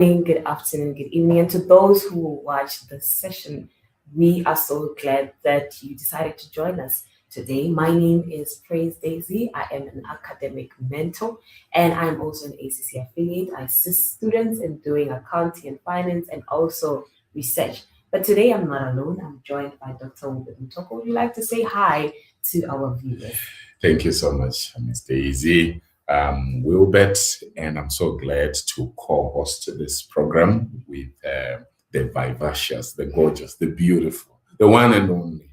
Good afternoon, good evening, and to those who will watch this session, we are so glad that you decided to join us today. My name is Praise Daisy. I am an academic mentor, and I'm also an ACC affiliate. I assist students in doing accounting and finance and also research. But today I'm not alone. I'm joined by Dr. Wilbert Mutoko. Would you like to say hi to our viewers? Thank you so much, Ms. Daisy. Wilbert, and I'm so glad to co-host this program with the vivacious, the gorgeous, the beautiful, the one and only.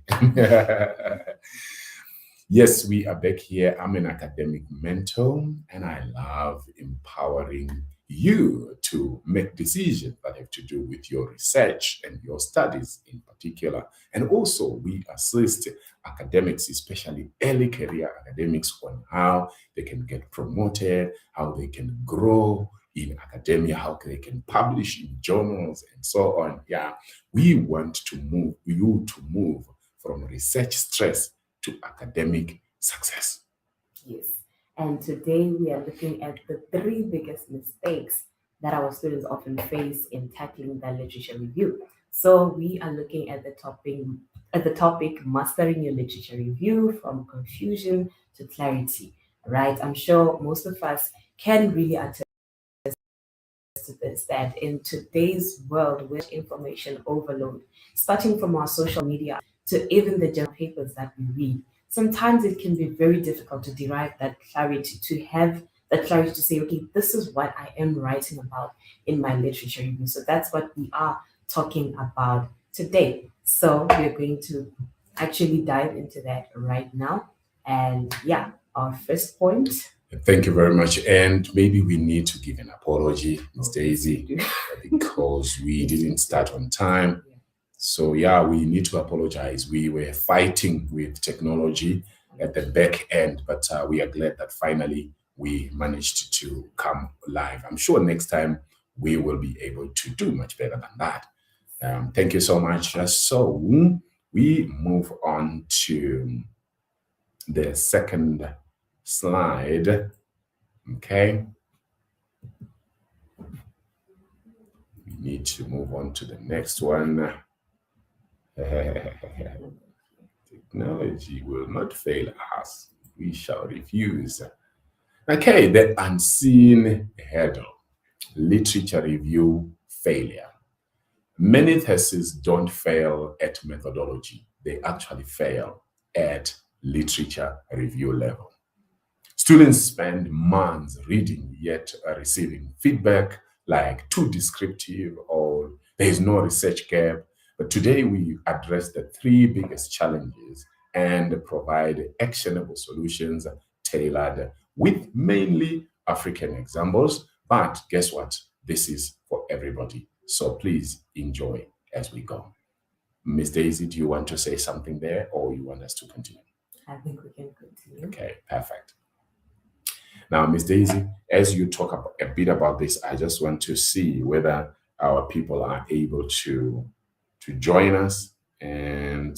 Yes, we are back here. I'm an academic mentor, and I love empowering you to make decisions that have to do with your research and your studies in particular. And also, we assist academics, especially early career academics, on how they can get promoted, how they can grow in academia, how they can publish in journals, and so on. Yeah, we want to move you to move from research stress to academic success. Yes. And today we are looking at the three biggest mistakes that our students often face in tackling their literature review. So we are looking at the topic mastering your literature review from confusion to clarity. Right? I'm sure most of us can really attest to this that in today's world with information overload, starting from our social media to even the journal papers that we read, sometimes it can be very difficult to derive that clarity, to have that clarity to say, okay, this is what I am writing about in my literature review. So that's what we are talking about today. So we're going to actually dive into that right now. And yeah, our first point. Thank you very much. And maybe we need to give an apology, Ms. Daisy, because we didn't start on time. So yeah, we need to apologize. We were fighting with technology at the back end, but we are glad that finally we managed to come live. I'm sure next time we will be able to do much better than that. Thank you so much. So we move on to the second slide. Okay. We need to move on to the next one. Technology will not fail us. We shall refuse. Okay, the unseen hurdle. Literature review failure. Many theses don't fail at methodology. They actually fail at literature review level. Students spend months reading yet receiving feedback like too descriptive or there is no research gap. But today we address the three biggest challenges and provide actionable solutions tailored with mainly African examples. But guess what? This is for everybody. So please enjoy as we go. Miss Daisy, do you want to say something there or you want us to continue? I think we can continue. Okay, perfect. Now, Miss Daisy, as you talk a bit about this, I just want to see whether our people are able to join us and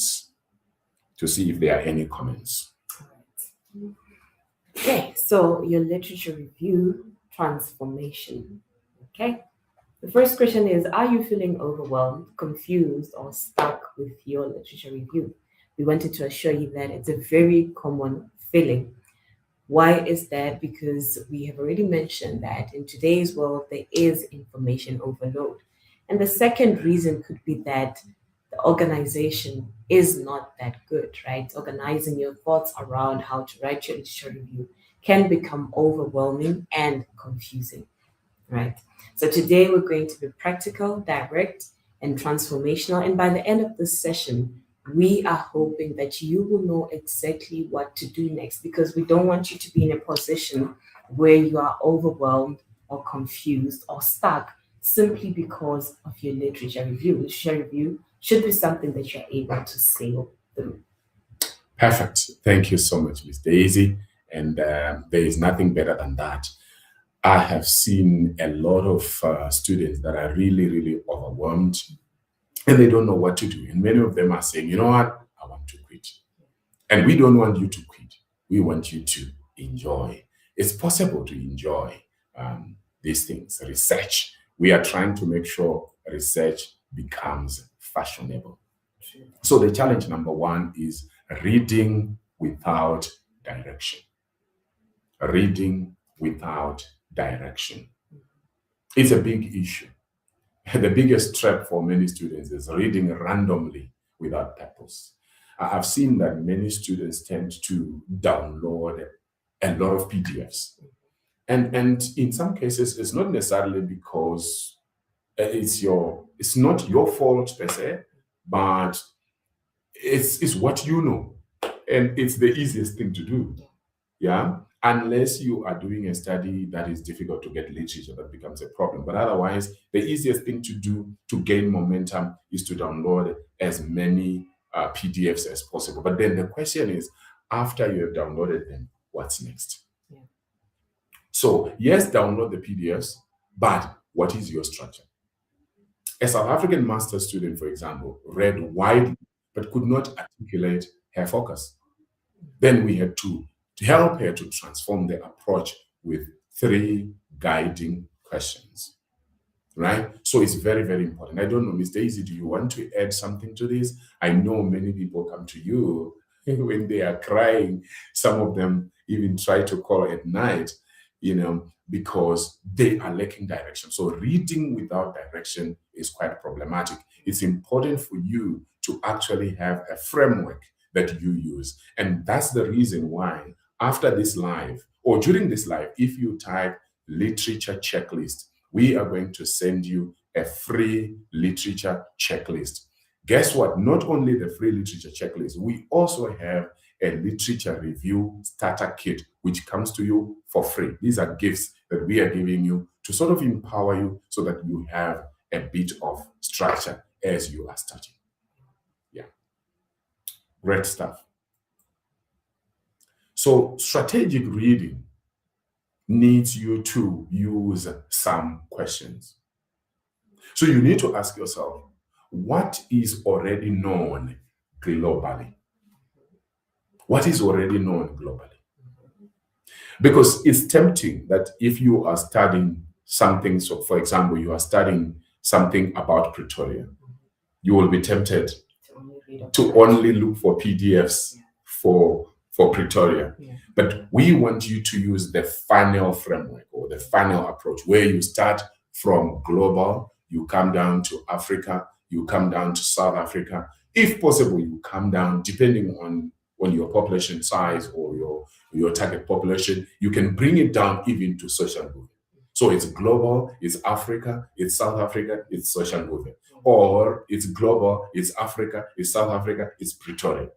to see if there are any comments. Okay, so your literature review transformation. Okay, the first question is: are you feeling overwhelmed, confused, or stuck with your literature review? We wanted to assure you that it's a very common feeling. Why is that? Because we have already mentioned that in today's world, there is information overload. And the second reason could be that the organization is not that good, right? Organizing your thoughts around how to write your literature review can become overwhelming and confusing, right? So today we're going to be practical, direct, and transformational. And by the end of this session, we are hoping that you will know exactly what to do next because we don't want you to be in a position where you are overwhelmed or confused or stuck simply because of your literature review. Literature review should be something that you're able to sail through. Perfect. Thank you so much, Miss Daisy. And there is nothing better than that. I have seen a lot of students that are really, really overwhelmed and they don't know what to do. And many of them are saying, you know what, I want to quit. And we don't want you to quit. We want you to enjoy. It's possible to enjoy these things, research, We are trying to make sure research becomes fashionable. So the challenge number one is reading without direction. Reading without direction. It's a big issue. The biggest trap for many students is reading randomly without purpose. I've seen that many students tend to download a lot of PDFs. And in some cases, it's not necessarily because it's not your fault per se, but it's what you know. And it's the easiest thing to do. Yeah. Unless you are doing a study that is difficult to get literature, that becomes a problem. But otherwise, the easiest thing to do to gain momentum is to download as many PDFs as possible. But then the question is, after you have downloaded them, what's next? Yeah. So yes, download the PDFs, but what is your structure? A South African master's student, for example, read widely, but could not articulate her focus. Then we had to help her to transform the approach with 3 guiding questions, right? So it's very, very important. I don't know, Ms. Daisy, do you want to add something to this? I know many people come to you when they are crying. Some of them even try to call at night, because they are lacking direction. So reading without direction is quite problematic. It's important for you to actually have a framework that you use. And that's the reason why after this live or during this live, if you type literature checklist, we are going to send you a free literature checklist. Guess what? Not only the free literature checklist, we also have a literature review starter kit, which comes to you for free. These are gifts that we are giving you to sort of empower you so that you have a bit of structure as you are starting. Yeah. Great stuff. So strategic reading needs you to use some questions. So you need to ask yourself, what is already known globally? What is already known globally? Because it's tempting that if you are studying something, so for example, you are studying something about Pretoria, you will be tempted to only look for PDFs for Pretoria. Yeah. But we want you to use the funnel framework or the funnel approach where you start from global, you come down to Africa, you come down to South Africa. If possible, you come down, depending on your population size or your target population, you can bring it down even to social movement. So it's global, it's Africa, it's South Africa, it's social movement. Or it's global, it's Africa, it's South Africa, it's Pretoria.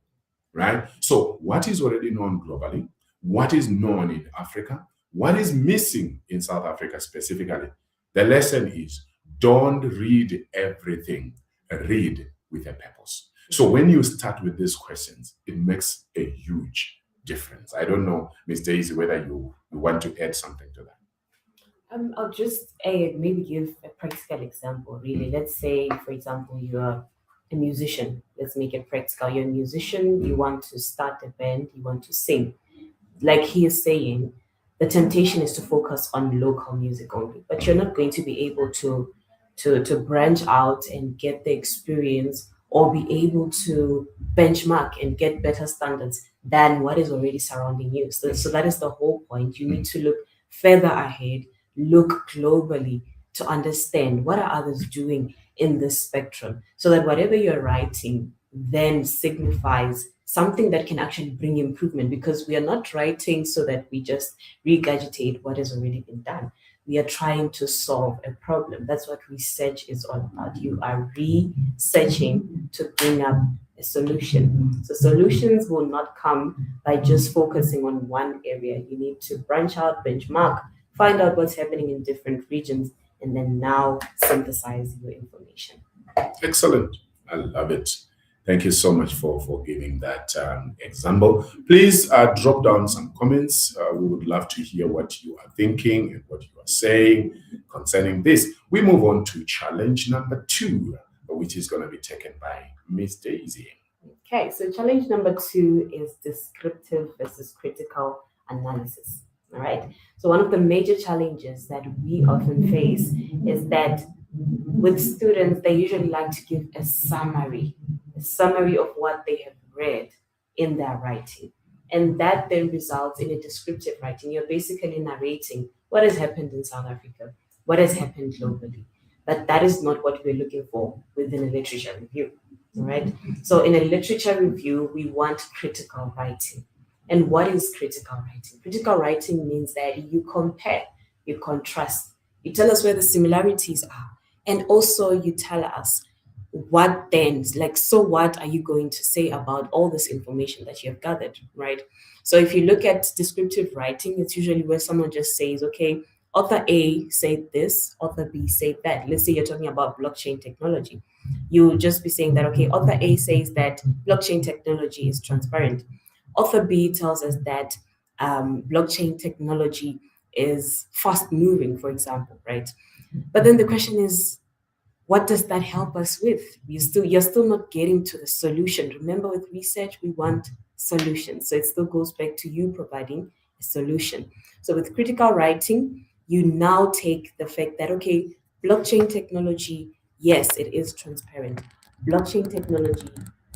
Right? So what is already known globally? What is known in Africa? What is missing in South Africa specifically? The lesson is, don't read everything. Read with a purpose. So when you start with these questions, it makes a huge difference. I don't know, Ms. Daisy, whether you want to add something to that. I'll just maybe give a practical example, really. Let's say, for example, you're a musician. Let's make it practical. You're a musician, you want to start a band, you want to sing. Like he is saying, the temptation is to focus on local music only, but you're not going to be able to branch out and get the experience or be able to benchmark and get better standards than what is already surrounding you. So that is the whole point. You need to look further ahead, look globally to understand what are others doing in this spectrum, so that whatever you're writing then signifies something that can actually bring improvement, because we are not writing so that we just regurgitate what has already been done. We are trying to solve a problem. That's what research is all about. You are researching to bring up a solution. So solutions will not come by just focusing on one area. You need to branch out, benchmark, find out what's happening in different regions, and then now synthesize your information. Excellent. I love it. Thank you so much for giving that example. Please drop down some comments. We would love to hear what you are thinking and what you are saying concerning this. We move on to challenge number 2, which is going to be taken by Miss Daisy. Okay, so challenge number 2 is descriptive versus critical analysis. All right. So one of the major challenges that we often face is that with students, they usually like to give a summary of what they have read in their writing. And that then results in a descriptive writing. You're basically narrating what has happened in South Africa, what has happened globally. But that is not what we're looking for within a literature review. All right. So in a literature review, we want critical writing. And what is critical writing? Critical writing means that you compare, you contrast, you tell us where the similarities are, and also you tell us what then, like, so what are you going to say about all this information that you have gathered, right? So if you look at descriptive writing, it's usually where someone just says, okay, author A said this, author B said that. Let's say you're talking about blockchain technology. You'll just be saying that, okay, author A says that blockchain technology is transparent. Author B tells us that blockchain technology is fast moving, for example, right? But then the question is, what does that help us with? You're still not getting to the solution. Remember, with research, we want solutions. So it still goes back to you providing a solution. So with critical writing, you now take the fact that, okay, blockchain technology, yes, it is transparent. Blockchain technology,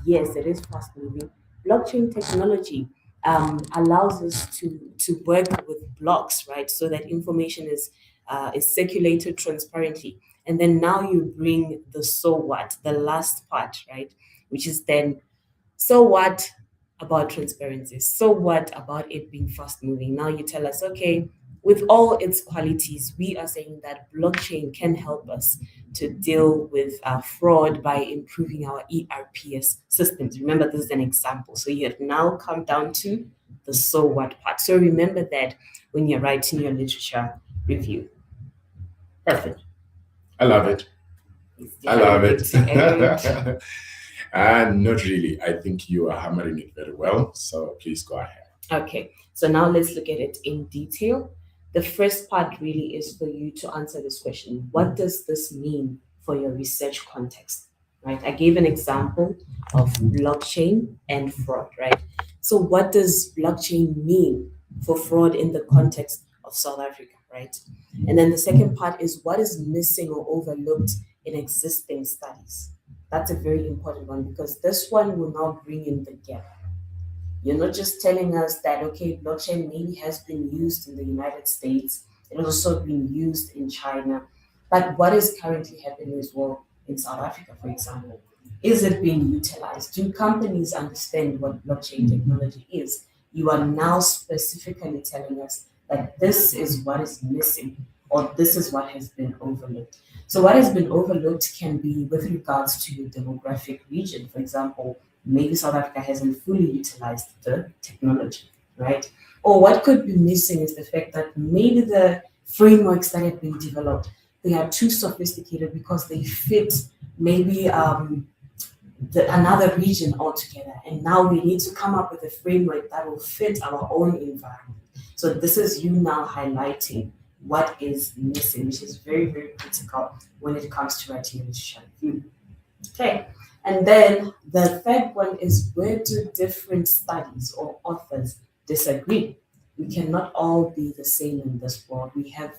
yes, it is fast moving. Blockchain technology allows us to work with blocks, right? So that information is circulated transparently. And then now you bring the so what, the last part, right? Which is then, so what about transparency? So what about it being fast moving? Now you tell us, okay, with all its qualities, we are saying that blockchain can help us to deal with fraud by improving our ERPS systems. Remember, this is an example. So you have now come down to the so what part. So remember that when you're writing your literature review. Perfect. I love it. I love it. And not really. I think you are hammering it very well. So please go ahead. Okay, so now let's look at it in detail. The first part really is for you to answer this question. What does this mean for your research context? Right? I gave an example of blockchain and fraud, right? So what does blockchain mean for fraud in the context of South Africa, right? And then the second part is what is missing or overlooked in existing studies. That's a very important one because this one will now bring in the gap. You're not just telling us that, okay, blockchain maybe has been used in the United States, it has also been used in China, but what is currently happening as well in South Africa, for example? Is it being utilized? Do companies understand what blockchain technology is? You are now specifically telling us that this is what is missing or this is what has been overlooked. So, what has been overlooked can be with regards to your demographic region. For example, maybe South Africa hasn't fully utilized the technology, right? Or what could be missing is the fact that maybe the frameworks that have been developed, they are too sophisticated because they fit maybe another region altogether. And now we need to come up with a framework that will fit our own environment. So this is you now highlighting what is missing, which is very, very critical when it comes to writing a literature review. Okay. And then the third one is, where do different studies or authors disagree? We cannot all be the same in this world. We have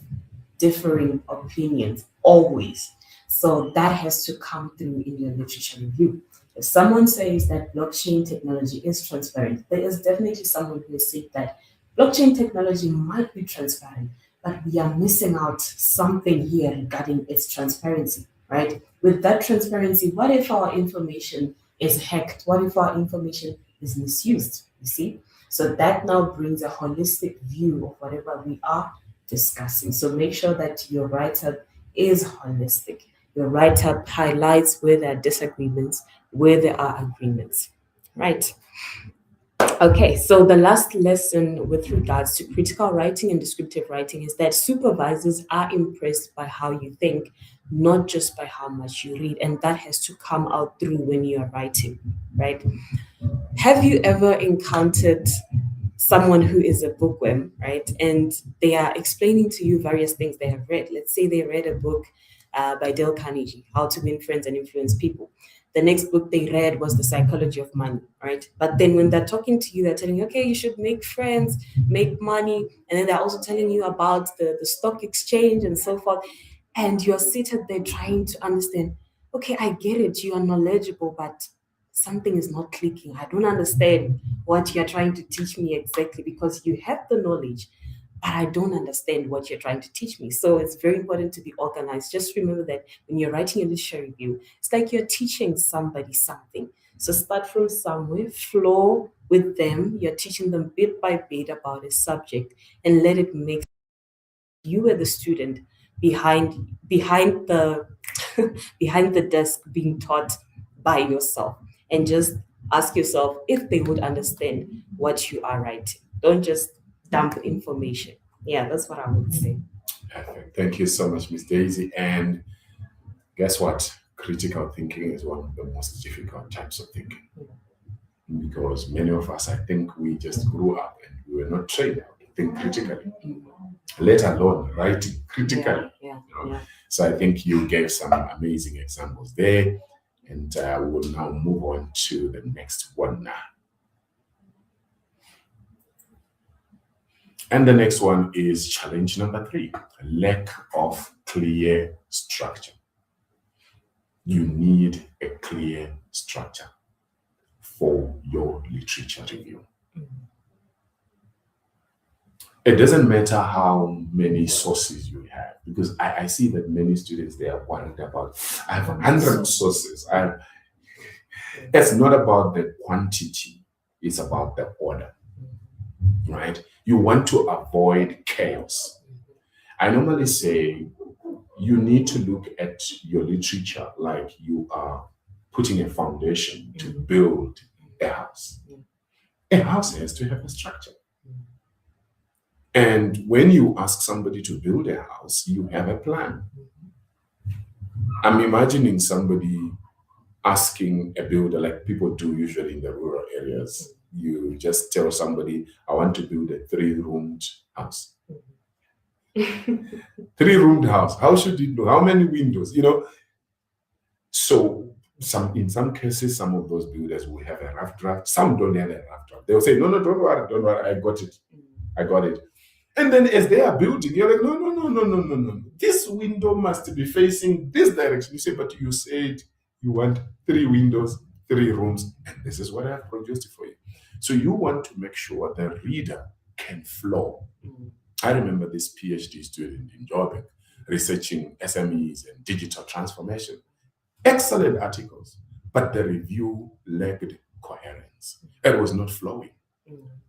differing opinions always. So that has to come through in your literature review. If someone says that blockchain technology is transparent, there is definitely someone who has said that blockchain technology might be transparent, but we are missing out something here regarding its transparency, right? With that transparency, what if our information is hacked? What if our information is misused? You see? So that now brings a holistic view of whatever we are discussing. So make sure that your write-up is holistic. Your write-up highlights where there are disagreements, where there are agreements, right? Okay, so the last lesson with regards to critical writing and descriptive writing is that supervisors are impressed by how you think, not just by how much you read. And that has to come out through when you are writing, right? Have you ever encountered someone who is a bookworm, right? And they are explaining to you various things they have read. Let's say they read a book by Dale Carnegie, How to Win Friends and Influence People. The next book they read was The Psychology of Money, right? But then when they're talking to you, they're telling you, okay, you should make friends, make money. And then they're also telling you about the stock exchange and so forth. And you're seated there trying to understand, okay, I get it, you are knowledgeable, but something is not clicking. I don't understand what you're trying to teach me exactly, because you have the knowledge, but I don't understand what you're trying to teach me. So it's very important to be organized. Just remember that when you're writing a literature review, it's like you're teaching somebody something. So start from somewhere, flow with them. You're teaching them bit by bit about a subject, and let it make you are the student behind the behind the desk being taught by yourself, and just ask yourself if they would understand what you are writing. Don't just dump information. Yeah, that's what I would say. Perfect. Thank you so much, Miss Daisy. And guess what? Critical thinking is one of the most difficult types of thinking, because many of us, I think, we just grew up and we were not trained how to think critically, let alone writing critically. So I think you gave some amazing examples there, and we will now move on to the next one now. And the next one is challenge number 3, lack of clear structure. You need a clear structure for your literature review. It doesn't matter how many sources you have, because I see that many students, they are worried about, I have 100 sources. It's not about the quantity, it's about the order, right? You want to avoid chaos. I normally say you need to look at your literature like you are putting a foundation to build a house. A house has to have a structure. And when you ask somebody to build a house, you have a plan. I'm imagining somebody asking a builder, like people do usually in the rural areas. You just tell somebody, I want to build a 3-roomed house. 3-roomed house. How should it know? How many windows? So in some cases, some of those builders will have a rough draft. Some don't have a rough draft. They'll say, no, don't worry, I got it. And then as they are building, you're like, no. This window must be facing this direction. You say, but you said you want 3 windows, 3 rooms, and this is what I have produced for you. So you want to make sure the reader can flow. I remember this PhD student in Joburg researching SMEs and digital transformation. Excellent articles, but the review lacked coherence. It was not flowing.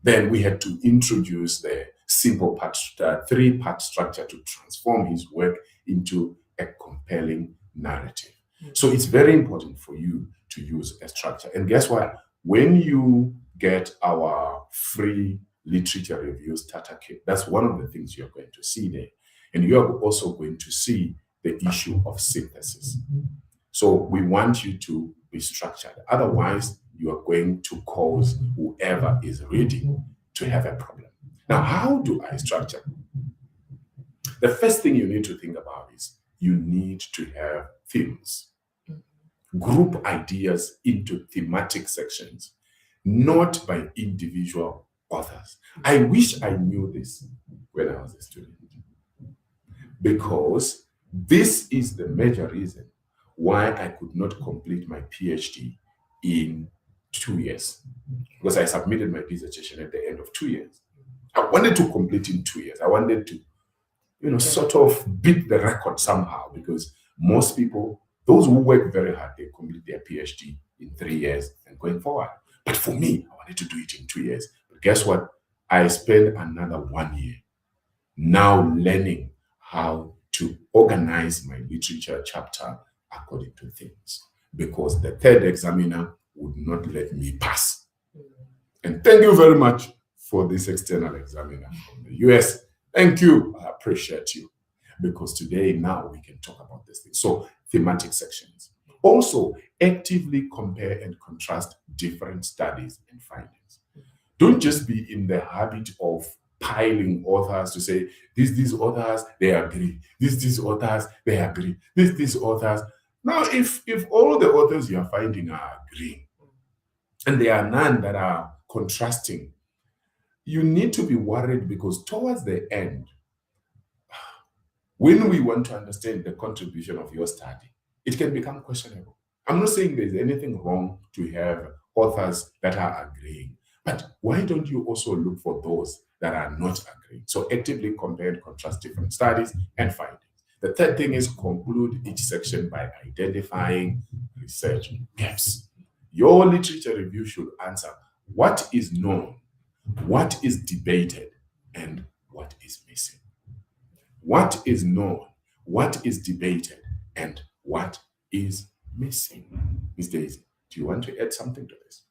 Then we had to introduce the simple 3-part structure to transform his work into a compelling narrative. So it's very important for you to use a structure. And guess what? When you get our free literature review starter kit, that's one of the things you're going to see there. And you're also going to see the issue of synthesis. So we want you to be structured. Otherwise, you are going to cause whoever is reading to have a problem. Now, how do I structure? The first thing you need to think about is you need to have themes. Group ideas into thematic sections, not by individual authors. I wish I knew this when I was a student, because this is the major reason why I could not complete my PhD in 2 years, because I submitted my dissertation at the end of 2 years. I wanted to complete in 2 years. I wanted to, sort of beat the record somehow, because most people, those who work very hard, they complete their PhD in 3 years and going forward. But for me, I wanted to do it in 2 years. But guess what? I spent another 1 year now learning how to organize my literature chapter according to themes, because the third examiner would not let me pass. And thank you very much for this external examiner from the US. Thank you. I appreciate you, because today now we can talk about this thing. So thematic sections. Also, actively compare and contrast different studies and findings. Don't just be in the habit of piling authors to say, these authors, they agree. These authors, they agree. These authors. Now, if all the authors you are finding are agreeing, and there are none that are contrasting, you need to be worried, because towards the end, when we want to understand the contribution of your study, it can become questionable. I'm not saying there's anything wrong to have authors that are agreeing, but why don't you also look for those that are not agreeing? So actively compare and contrast different studies and findings. The third thing is conclude each section by identifying research gaps. Your literature review should answer what is known, what is debated, and what is missing. What is known, what is debated, and what is missing. Ms. Daisy, do you want to add something to this?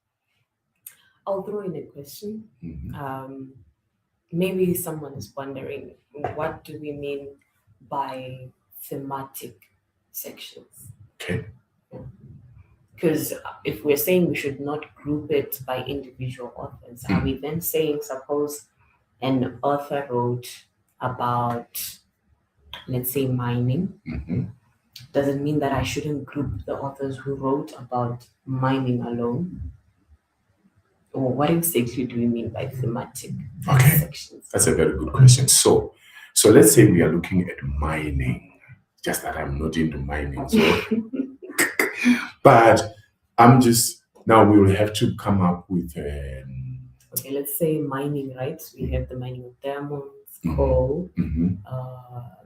I'll throw in a question. Mhm. Maybe someone is wondering, what do we mean by thematic sections? Okay. Because if we're saying we should not group it by individual authors, are we then saying, suppose an author wrote about, let's say, mining? Mhm. Does it mean that I shouldn't group the authors who wrote about mining alone? Or what exactly do we mean by thematic Okay. sections? That's a very good question. So let's say we are looking at mining. Just that I'm not into mining, so but I'm just now we will have to come up with Okay, let's say mining, right? We have the mining of diamonds, Mhm. coal. Mhm.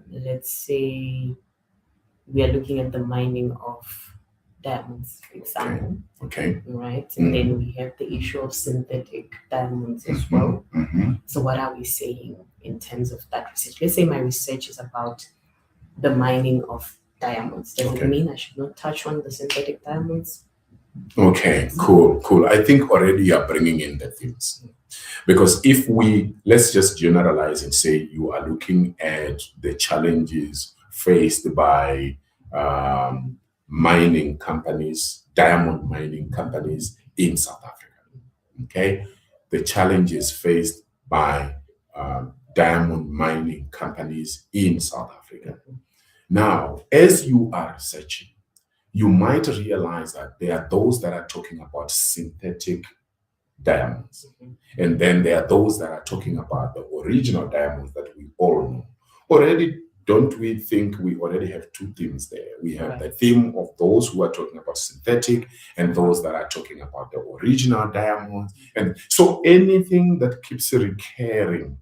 Let's say we are looking at the mining of diamonds, for example, Okay. right? And then we have the issue of synthetic diamonds as well. Mhm. So what are we saying in terms of that research? Let's say my research is about the mining of diamonds. Does Okay. it mean I should not touch on the synthetic diamonds? Okay, cool. I think already you're bringing in the things. Because if let's just generalize and say you are looking at the challenges faced by mining companies, diamond mining companies in South Africa. Okay, the challenges faced by diamond mining companies in South Africa. Now, as you are researching, you might realize that there are those that are talking about synthetic diamonds. And then there are those that are talking about the original diamonds that we all know. Already, don't we think we already have two themes there? We have the theme of those who are talking about synthetic and those that are talking about the original diamonds. And so anything that keeps recurring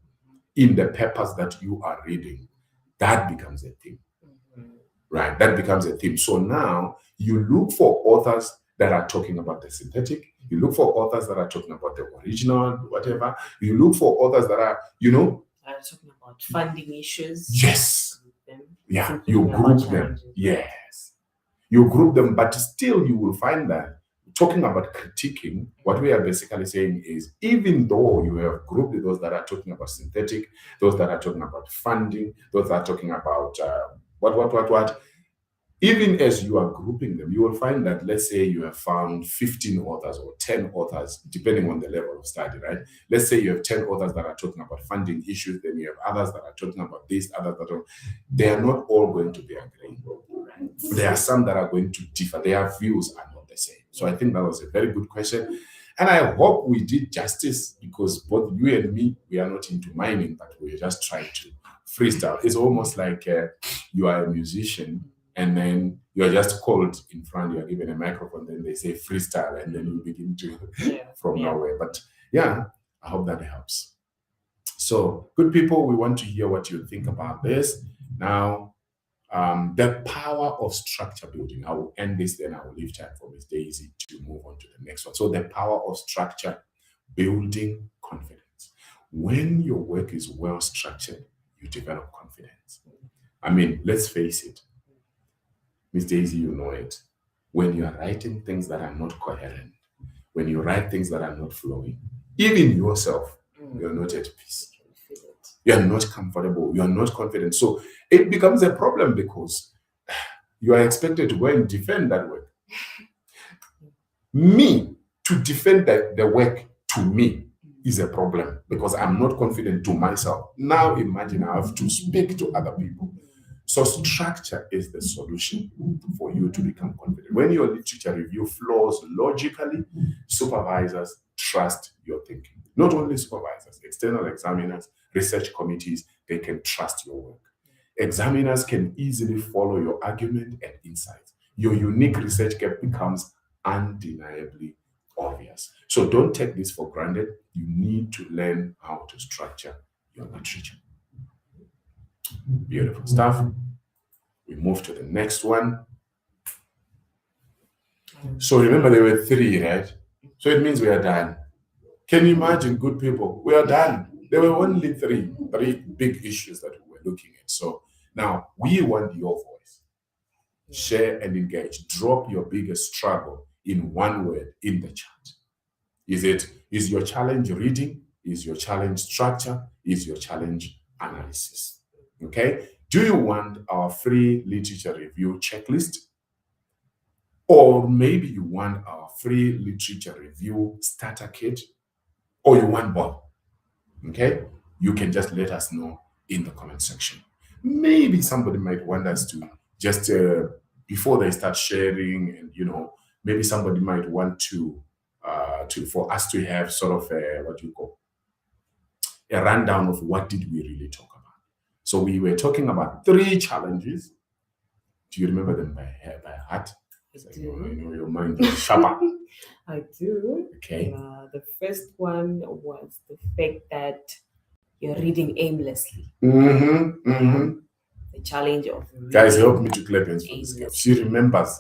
in the papers that you are reading, that becomes a theme. Right? That becomes a theme. So now you look for authors that are talking about the synthetic. You look for authors that are talking about the original, whatever. You look for authors that are, talking about funding issues. Yes. Yeah, Thinking you about group them. challenges. Yes. You group them, but still you will find that talking about critiquing, what we are basically saying is, even though you have grouped those that are talking about synthetic, those that are talking about funding, those that are talking about what, even as you are grouping them, you will find that, let's say you have found 15 authors or 10 authors, depending on the level of study, right? Let's say you have 10 authors that are talking about funding issues, then you have others that are talking about this, others that are, they are not all going to be agreeing. There are some that are going to differ. Their views are not the same. So I think that was a very good question. And I hope we did justice, because both you and me, we are not into mining, but we're just trying to freestyle. It's almost like you are a musician and then you're just called in front, you're given a microphone, then they say freestyle, and then you begin to from nowhere. But yeah, I hope that helps. So, good people, we want to hear what you think about this. Now, the power of structure building. I will end this, then I will leave time for Ms. Daisy to move on to the next one. So, the power of structure building confidence. When your work is well structured, you develop confidence. I mean, let's face it, Ms. Daisy, you know it. When you are writing things that are not coherent, when you write things that are not flowing, even yourself, you're not at peace. You are not comfortable. You are not confident. So it becomes a problem, because you are expected to go and defend that work. Me, to defend the work to me, is a problem because I'm not confident to myself. Now imagine I have to speak to other people. So structure is the solution for you to become confident. When your literature review flows logically, supervisors trust your thinking. Not only supervisors, external examiners, research committees, they can trust your work. Examiners can easily follow your argument and insights. Your unique research gap becomes undeniably obvious. So don't take this for granted. You need to learn how to structure your literature. Beautiful stuff. We move to the next one. So remember, there were 3, right? So it means we are done. Can you imagine, good people? We are done. There were only three big issues that we were looking at. So now we want your voice. Share and engage. Drop your biggest struggle in one word in the chat. Is your challenge reading? Is your challenge structure? Is your challenge analysis? Okay. Do you want our free literature review checklist? Or maybe you want our free literature review starter kit? Or you want both? Okay. You can just let us know in the comment section. Maybe somebody might want us to just, before they start sharing, and maybe somebody might want to for us to have sort of a rundown of what did we really talk about. So we were talking about 3 challenges. Do you remember them by heart? I do. Your mind is sharper. I do. Okay. The first one was the fact that you're reading aimlessly. The challenge of reading. Guys, help me to clap hands for this girl. She remembers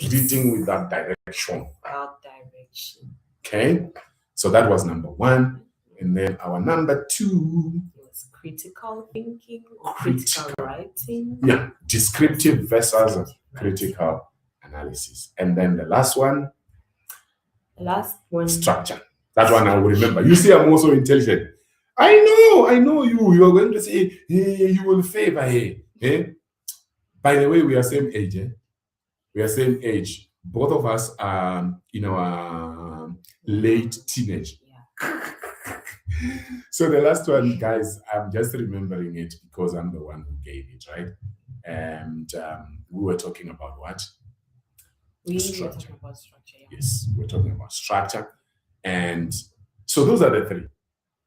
reading without direction. Without direction. Okay. So that was number 1. And then our number 2 was critical thinking or critical writing. Yeah, descriptive versus critical analysis. And then the last one, structure. That one I will remember. You see, I'm also intelligent. I know you. You are going to say, hey, you will favor, hey. By the way, we are same age. We are same age. Both of us are in our late teenage. Yeah. So the last one, guys, I'm just remembering it because I'm the one who gave it, right? And we were talking about what? We were talking about structure. Yeah. Yes, we're talking about structure. And so those are the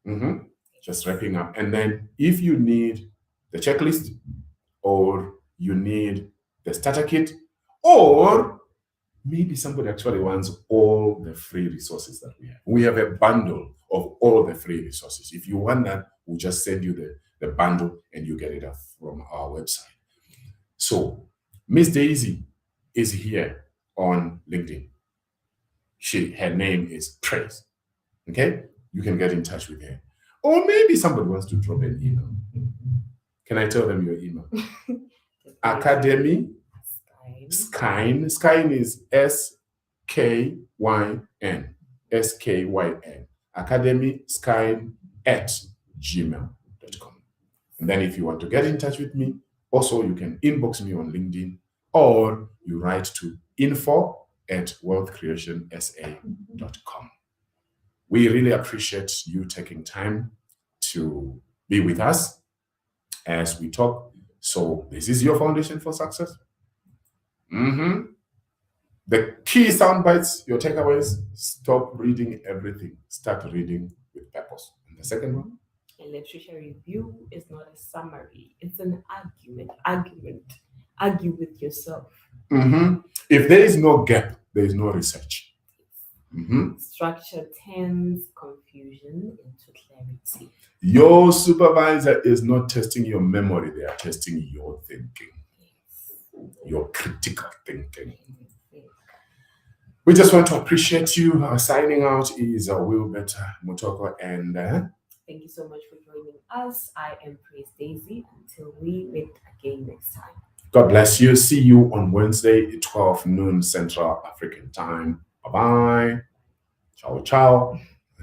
3. Just wrapping up. And then if you need the checklist, or you need the starter kit, or maybe somebody actually wants all the free resources that we have. We have a bundle of all the free resources. If you want that, we'll just send you the bundle and you get it from our website. So Miss Daisy is here on LinkedIn. Her name is Praise. Okay? You can get in touch with her. Or maybe somebody wants to drop an email. Can I tell them your email? Academy Skyn. Skyn is SKYN. SKYN. Academy Skyn @gmail.com. And then if you want to get in touch with me, also you can inbox me on LinkedIn, or you write to info@wealthcreationsa.com. We really appreciate you taking time to be with us as we talk. So this is your foundation for success. The key sound bites, your takeaways: stop reading everything. Start reading with purpose. And the second one? A literature review is not a summary. It's an argument. Argue with yourself. If there is no gap, there is no research. Structure turns confusion into clarity. Your supervisor is not testing your memory. They are testing your thinking. Your critical thinking. We just want to appreciate you. Our signing out is Wilbert Mutoko, and thank you so much for joining us. I am Praise Daisy. Until we meet again next time. God bless you. See you on Wednesday at 12 noon Central African time. Bye-bye. Ciao, ciao.